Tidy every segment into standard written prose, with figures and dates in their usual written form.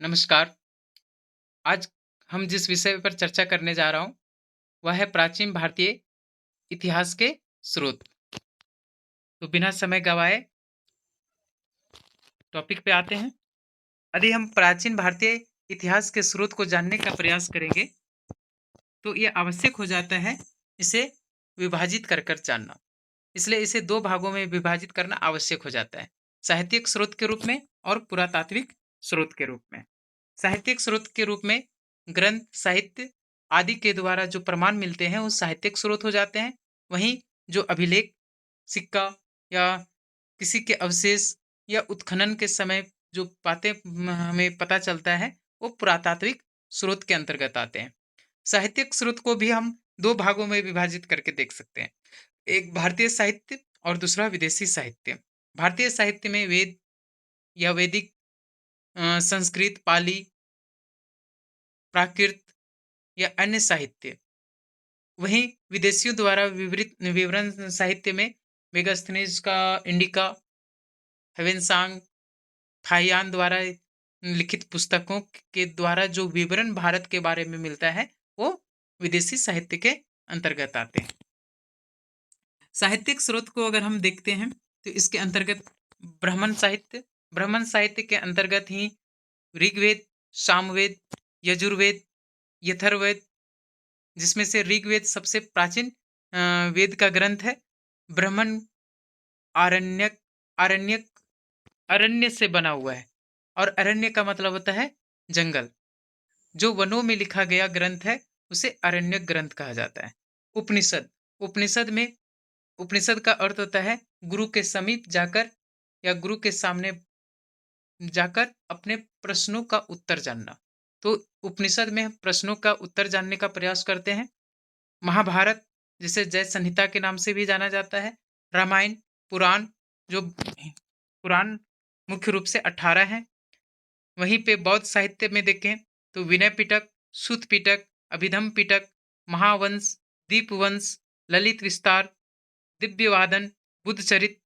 नमस्कार। आज हम जिस विषय पर चर्चा करने जा रहा हूँ, वह है प्राचीन भारतीय इतिहास के स्रोत। तो बिना समय गँवाए टॉपिक पे आते हैं। यदि हम प्राचीन भारतीय इतिहास के स्रोत को जानने का प्रयास करेंगे, तो ये आवश्यक हो जाता है इसे विभाजित कर जानना। इसलिए इसे 2 भागों में विभाजित करना आवश्यक हो जाता है, साहित्यिक स्रोत के रूप में और पुरातात्विक स्रोत के रूप में। साहित्यिक स्रोत के रूप में ग्रंथ, साहित्य आदि के द्वारा जो प्रमाण मिलते हैं, वो साहित्यिक स्रोत हो जाते हैं। वहीं जो अभिलेख, सिक्का या किसी के अवशेष या उत्खनन के समय जो बातें हमें पता चलता है, वो पुरातात्विक स्रोत के अंतर्गत आते हैं। साहित्यिक स्रोत को भी हम 2 भागों में विभाजित करके देख सकते हैं। एक भारतीय साहित्य और दूसरा विदेशी साहित्य। भारतीय साहित्य में वेद या वैदिक, संस्कृत, पाली, प्राकृत या अन्य साहित्य। वहीं विदेशियों द्वारा विवरित विवरण साहित्य में मेगास्थनीज का इंडिका, हेवेनसांग, थाइयान द्वारा लिखित पुस्तकों के द्वारा जो विवरण भारत के बारे में मिलता है, वो विदेशी साहित्य के अंतर्गत आते हैं। साहित्यिक स्रोत को अगर हम देखते हैं, तो इसके अंतर्गत ब्राह्मण साहित्य के अंतर्गत ही ऋग्वेद, सामवेद, यजुर्वेद, यथर्ववेद, जिसमें से ऋग्वेद सबसे प्राचीन वेद का ग्रंथ है। ब्राह्मण आरण्यक आरण्यक अरण्य से बना हुआ है, और अरण्य का मतलब होता है जंगल। जो वनों में लिखा गया ग्रंथ है, उसे अरण्यक ग्रंथ कहा जाता है। उपनिषद उपनिषद में उपनिषद का अर्थ होता है गुरु के समीप जाकर या गुरु के सामने जाकर अपने प्रश्नों का उत्तर जानना। तो उपनिषद में प्रश्नों का उत्तर जानने का प्रयास करते हैं। महाभारत, जिसे जय संहिता के नाम से भी जाना जाता है। रामायण, पुराण, जो पुराण मुख्य रूप से 18 हैं। वहीं पे बौद्ध साहित्य में देखें तो विनय पिटक, सुत पिटक, अभिधम पिटक, महावंश, दीपवंश, ललित विस्तार, दिव्यवादन, बुद्धचरित,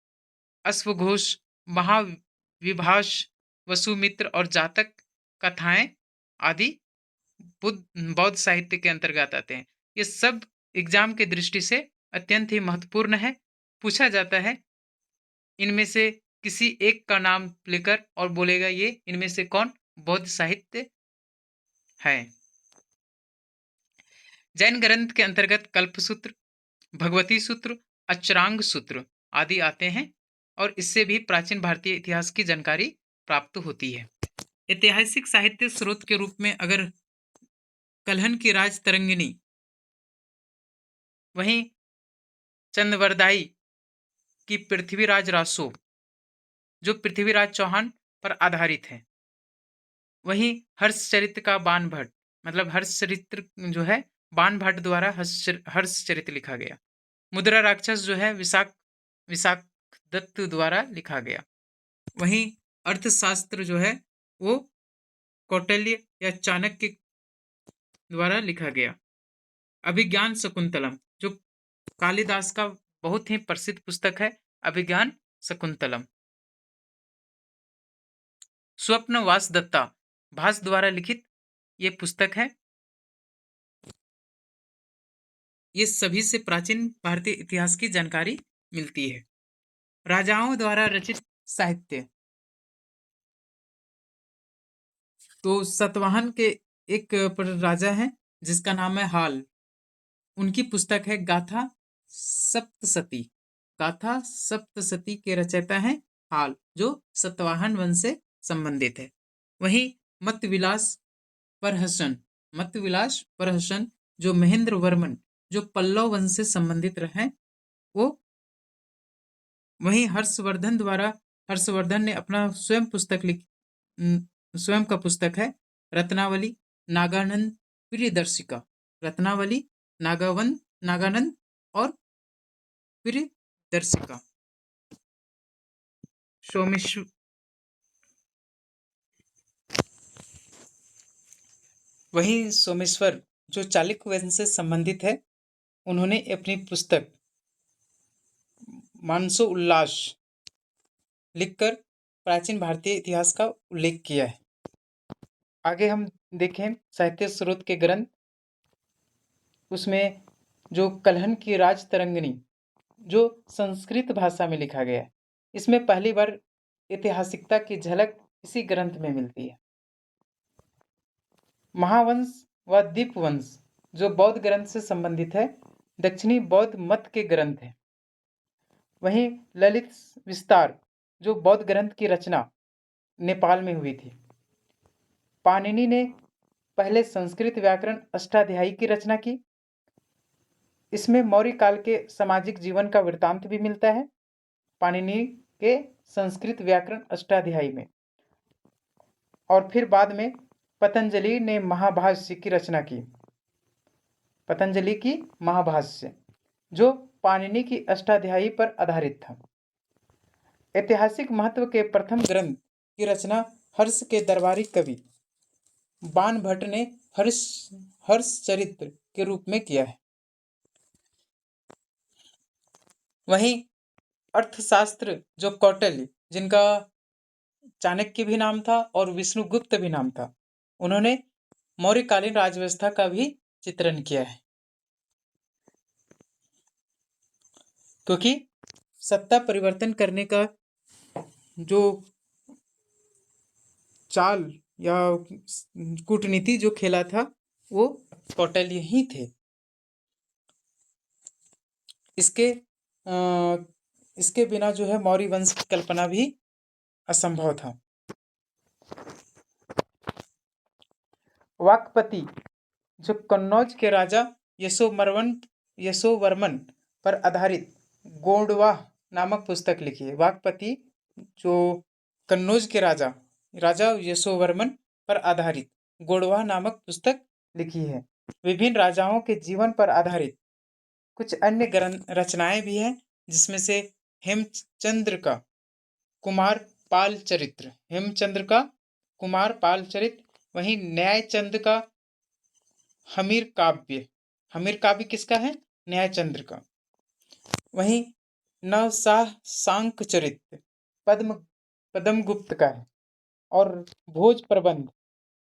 अश्वघोष, महाविभाष, वसुमित्र और जातक कथाएं आदि बौद्ध साहित्य के अंतर्गत आते हैं। ये सब एग्जाम के दृष्टि से अत्यंत ही महत्वपूर्ण है। पूछा जाता है इनमें से किसी एक का नाम लेकर और बोलेगा ये इनमें से कौन बौद्ध साहित्य है। जैन ग्रंथ के अंतर्गत कल्पसूत्र, भगवती सूत्र, अचरांग सूत्र आदि आते हैं, और इससे भी प्राचीन भारतीय इतिहास की जानकारी प्राप्त होती है। ऐतिहासिक साहित्य स्रोत के रूप में अगर कल्हन की राज तरंगिणी, वहीं चंदवरदाई की पृथ्वीराज रासो, जो पृथ्वीराज चौहान पर आधारित है। वहीं हर्षचरित्र का बाण भट्ट, मतलब हर्षचरित्र जो है बाण भट्ट द्वारा हर्षचरित्र लिखा गया। मुद्रा राक्षस जो है विशाख दत्त द्वारा लिखा गया। वहीं अर्थशास्त्र जो है वो कौटिल्य या चाणक्य द्वारा लिखा गया। अभिज्ञान शकुंतलम, जो कालिदास का बहुत ही प्रसिद्ध पुस्तक है, अभिज्ञान शकुंतलम। स्वप्न वासदत्ता भास द्वारा लिखित ये पुस्तक है। ये सभी से प्राचीन भारतीय इतिहास की जानकारी मिलती है। राजाओं द्वारा रचित साहित्य, तो सतवाहन के एक राजा हैं जिसका नाम है हाल। उनकी पुस्तक है गाथा सप्तसती। गाथा सप्तसती के रचयिता हैं हाल, जो सतवाहन वंश से संबंधित है। वहीं मतविलास परहसन जो महेंद्र वर्मन, जो पल्लव वंश से संबंधित रहे, वो। वहीं हर्षवर्धन ने अपना स्वयं का पुस्तक है रत्नावली नागानंद प्रियदर्शिका। रत्नावली नागानंद और प्रियदर्शिका। सोमेश्वर वहीं सोमेश्वर जो चालुक्य वंश से संबंधित है, उन्होंने अपनी पुस्तक मानसो उल्लास लिखकर प्राचीन भारतीय इतिहास का उल्लेख किया है। आगे हम देखें साहित्य स्रोत के ग्रंथ, उसमें जो कल्हन की राज तरंगिणी जो संस्कृत भाषा में लिखा गया है, इसमें पहली बार ऐतिहासिकता की झलक इसी ग्रंथ में मिलती है। महावंश व दीपवंश जो बौद्ध ग्रंथ से संबंधित है, दक्षिणी बौद्ध मत के ग्रंथ है। वहीं ललित विस्तार जो बौद्ध ग्रंथ की रचना नेपाल में हुई थी। पाणिनि ने पहले संस्कृत व्याकरण अष्टाध्यायी की रचना की। इसमें मौर्य काल के सामाजिक जीवन का वृत्तांत भी मिलता है पाणिनि के संस्कृत व्याकरण अष्टाध्यायी में। और फिर बाद में पतंजलि ने महाभाष्य की रचना की। पतंजलि की महाभाष्य जो पाणिनि की अष्टाध्यायी पर आधारित था। ऐतिहासिक महत्व के प्रथम ग्रंथ की रचना हर्ष के दरबारी कवि बाण भट्ट ने हर्ष चरित्र के रूप में किया है। वहीं अर्थशास्त्र जो कौटिल्य, जिनका चाणक्य भी नाम था और विष्णुगुप्त भी नाम था, उन्होंने मौर्यकालीन राजव्यवस्था का भी चित्रण किया है। क्योंकि सत्ता परिवर्तन करने का जो चाल या कूटनीति जो खेला था वो कौटिल्य ही थे। इसके बिना जो है मौर्य वंश की कल्पना भी असंभव था। वाकपति जो कन्नौज के राजा यशोवर्मन पर आधारित गोंडवाह नामक पुस्तक लिखी है। वाकपति जो कन्नौज के राजा यशोवर्मन पर आधारित गोंडवाह नामक पुस्तक लिखी है। विभिन्न राजाओं के जीवन पर आधारित कुछ अन्य रचनाएं भी हैं, जिसमें से हेमचंद्र का कुमार पाल चरित्र, वहीं न्यायचंद का हमीर काव्य किसका है? न्यायचंद्र का। वहीं नवशाह सांक चरित्र पद्मगुप्त का है और भोज प्रबंध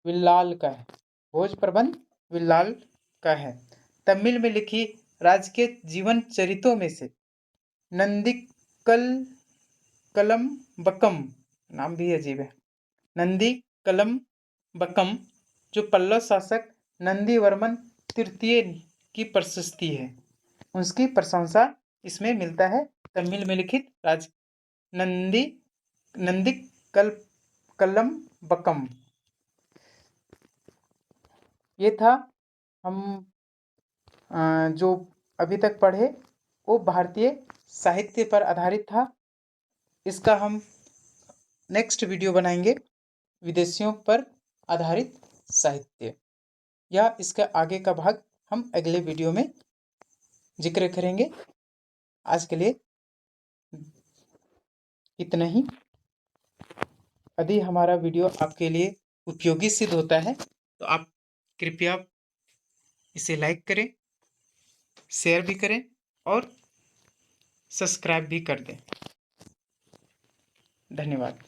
विल्लाल का है। तमिल में लिखी राजकीय जीवन चरितों में से नंदीकलम्बकम, नाम भी अजीब है, नंदीकलम्बकम जो पल्लव शासक नंदीवर्मन तृतीय की प्रशस्ति है, उसकी प्रशंसा इसमें मिलता है। तमिल में लिखित नंदीकलम्बकम। ये था हम जो अभी तक पढ़े वो भारतीय साहित्य पर आधारित था। इसका हम नेक्स्ट वीडियो बनाएंगे विदेशियों पर आधारित साहित्य, या इसका आगे का भाग हम अगले वीडियो में जिक्र करेंगे। आज के लिए इतना ही। यदि हमारा वीडियो आपके लिए उपयोगी सिद्ध होता है तो आप कृपया इसे लाइक करें, शेयर भी करें और सब्सक्राइब भी कर दें। धन्यवाद।